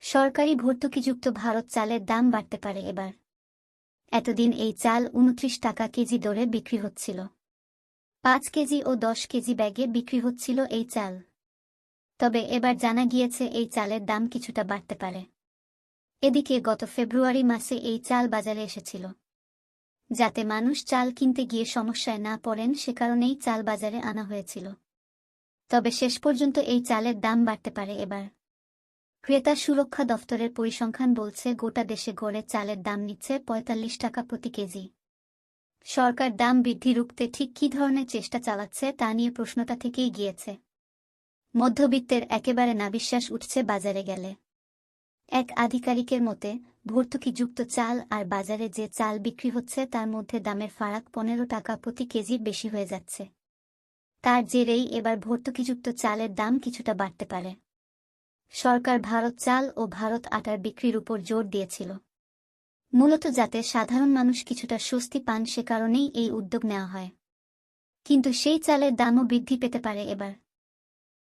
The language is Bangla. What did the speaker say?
সরকারি ভর্তুকিযুক্ত ভারত চালের দাম বাড়তে পারে এবার। এতদিন এই চাল ২৯ টাকা কেজি দরে বিক্রি হচ্ছিল। ৫ কেজি ও ১০ কেজি ব্যাগে বিক্রি হচ্ছিল এই চাল। তবে এবার জানা গিয়েছে এই চালের দাম কিছুটা বাড়তে পারে। এদিকে গত ফেব্রুয়ারি মাসে এই চাল বাজারে এসেছিল। যাতে মানুষ চাল কিনতে গিয়ে সমস্যায় না পড়েন সে কারণেই চাল বাজারে আনা হয়েছিল। তবে শেষ পর্যন্ত এই চালের দাম বাড়তে পারে এবার। ক্রেতা সুরক্ষা দফতরের পরিসংখ্যান বলছে গোটা দেশে গড়ে চালের দাম নিচ্ছে ৪৫ টাকা প্রতি কেজি। সরকার দাম বৃদ্ধি রুখতে ঠিক কী ধরনের চেষ্টা চালাচ্ছে তা নিয়ে প্রশ্নটা থেকেই গিয়েছে। মধ্যবিত্তের একেবারে নাবিশ্বাস উঠছে বাজারে গেলে। এক আধিকারিকের মতে ভর্তুকিযুক্ত চাল আর বাজারে যে চাল বিক্রি হচ্ছে তার মধ্যে দামের ফারাক ১৫ টাকা প্রতি কেজির বেশি হয়ে যাচ্ছে। তার জেরেই এবার ভর্তুকিযুক্ত চালের দাম কিছুটা বাড়তে পারে। সরকার ভারত চাল ও ভারত আটার বিক্রির উপর জোর দিয়েছিল, মূলত যাতে সাধারণ মানুষ কিছুটা স্বস্তি পান সে কারণেই এই উদ্যোগ নেওয়া হয়। কিন্তু সেই চালের দামও বৃদ্ধি পেতে পারে এবার।